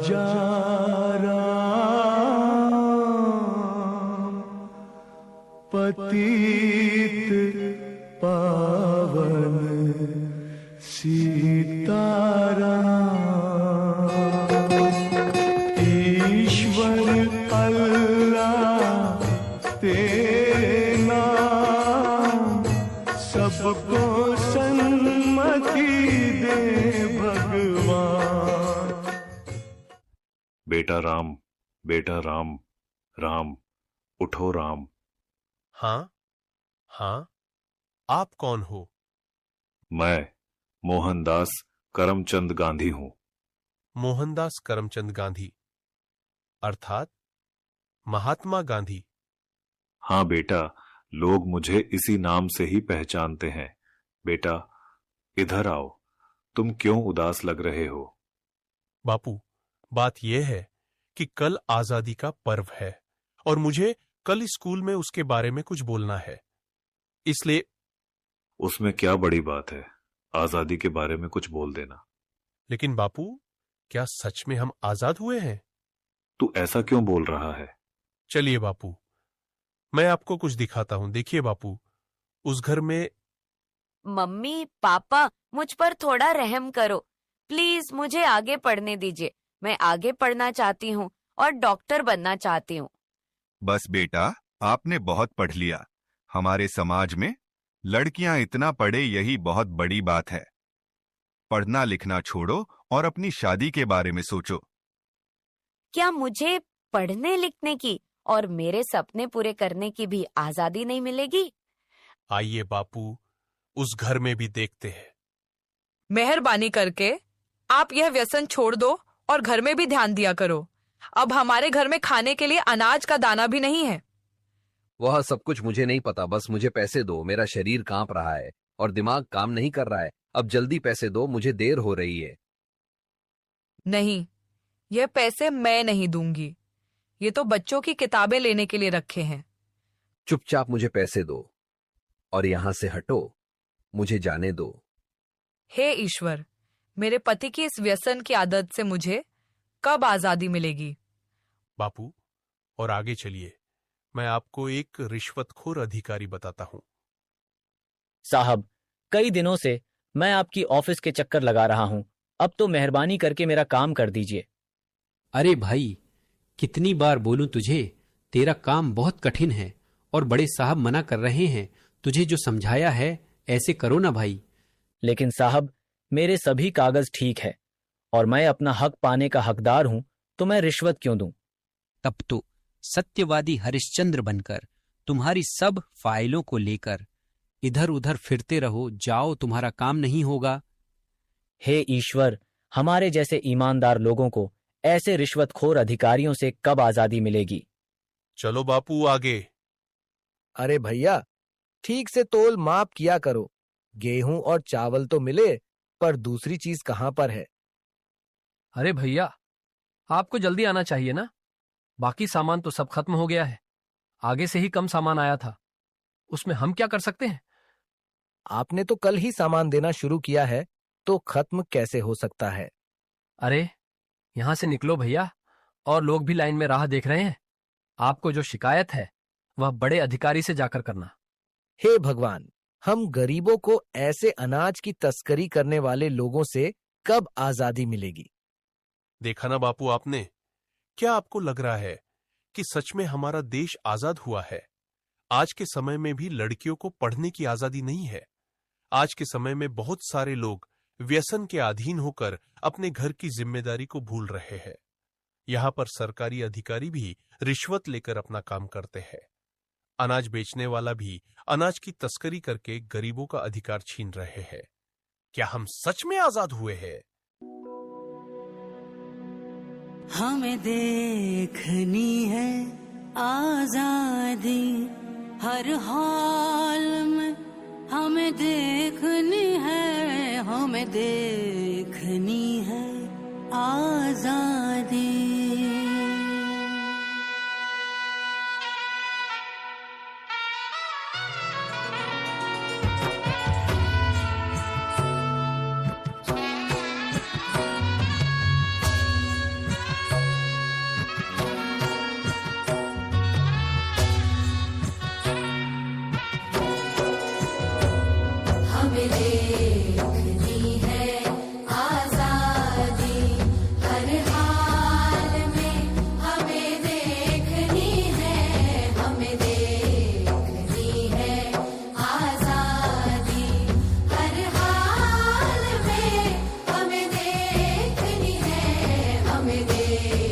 राजा राम पतित पावन सीताराम। ईश्वर अल्लाह तेरे नाम सबको सन्मति दे भगवान। बेटा राम, राम उठो राम। हाँ हाँ, आप कौन हो? मैं मोहनदास करमचंद गांधी हूं। मोहनदास करमचंद गांधी अर्थात महात्मा गांधी? हाँ बेटा, लोग मुझे इसी नाम से ही पहचानते हैं। बेटा इधर आओ, तुम क्यों उदास लग रहे हो? बापू, बात यह है कि कल आजादी का पर्व है और मुझे कल स्कूल में उसके बारे में कुछ बोलना है, इसलिए। उसमें क्या बड़ी बात है, आजादी के बारे में कुछ बोल देना। लेकिन बापू, क्या सच में हम आजाद हुए हैं? तू ऐसा क्यों बोल रहा है? चलिए बापू, मैं आपको कुछ दिखाता हूं। देखिए बापू, उस घर में। मम्मी पापा, मुझ पर थोड़ा रहम करो प्लीज, मुझे आगे पढ़ने दीजिए। मैं आगे पढ़ना चाहती हूँ और डॉक्टर बनना चाहती हूँ। बस बेटा, आपने बहुत पढ़ लिया। हमारे समाज में लड़कियां इतना पढ़े यही बहुत बड़ी बात है। पढ़ना लिखना छोड़ो और अपनी शादी के बारे में सोचो। क्या मुझे पढ़ने लिखने की और मेरे सपने पूरे करने की भी आजादी नहीं मिलेगी? आइए बापू, उस घर में भी देखते हैं। मेहरबानी करके आप यह व्यसन छोड़ दो और घर में भी ध्यान दिया करो। अब हमारे घर में खाने के लिए अनाज का दाना भी नहीं है। वह सब कुछ मुझे नहीं पता, बस मुझे पैसे दो। मेरा शरीर कांप रहा है और दिमाग काम नहीं कर रहा है। अब जल्दी पैसे दो, मुझे देर हो रही है। नहीं, यह पैसे मैं नहीं दूंगी। ये तो बच्चों की किताबें लेने के लिए रखे हैं। चुपचाप मुझे पैसे दो और यहां से हटो, मुझे जाने दो। हे ईश्वर, मेरे पति की इस व्यसन की आदत से मुझे कब आजादी मिलेगी? बापू, और आगे चलिए, मैं आपको एक रिश्वतखोर अधिकारी बताता हूं। साहब, कई दिनों से मैं आपकी ऑफिस के चक्कर लगा रहा हूं। अब तो मेहरबानी करके मेरा काम कर दीजिए। अरे भाई, कितनी बार बोलूं तुझे, तेरा काम बहुत कठिन है और बड़े साहब मना कर रहे हैं। तुझे जो समझाया है ऐसे करो ना भाई। लेकिन साहब, मेरे सभी कागज ठीक है और मैं अपना हक पाने का हकदार हूं, तो मैं रिश्वत क्यों दूं? तब तो सत्यवादी हरिश्चंद्र बनकर तुम्हारी सब फाइलों को लेकर इधर उधर फिरते रहो। जाओ, तुम्हारा काम नहीं होगा। हे ईश्वर, हमारे जैसे ईमानदार लोगों को ऐसे रिश्वतखोर अधिकारियों से कब आजादी मिलेगी? चलो बापू, आगे। अरे भैया, ठीक से तोल माप किया करो। गेहूं और चावल तो मिले, पर दूसरी चीज कहां पर है? अरे भैया, आपको जल्दी आना चाहिए ना। बाकी सामान तो सब खत्म हो गया है। आगे से ही कम सामान आया था, उसमें हम क्या कर सकते हैं? आपने तो कल ही सामान देना शुरू किया है, तो खत्म कैसे हो सकता है? अरे यहां से निकलो भैया, और लोग भी लाइन में राह देख रहे हैं। आपको जो शिकायत है वह बड़े अधिकारी से जाकर करना। हे भगवान, हम गरीबों को ऐसे अनाज की तस्करी करने वाले लोगों से कब आजादी मिलेगी? देखा ना बापू आपने, क्या आपको लग रहा है कि सच में हमारा देश आजाद हुआ है? आज के समय में भी लड़कियों को पढ़ने की आजादी नहीं है। आज के समय में बहुत सारे लोग व्यसन के अधीन होकर अपने घर की जिम्मेदारी को भूल रहे हैं। यहाँ पर सरकारी अधिकारी भी रिश्वत लेकर अपना काम करते हैं। अनाज बेचने वाला भी अनाज की तस्करी करके गरीबों का अधिकार छीन रहे हैं। क्या हम सच में आजाद हुए हैं? हमें देखनी है आजादी हर हाल में, हमें देखनी है, हमें देखनी है आजादी। हमें देखनी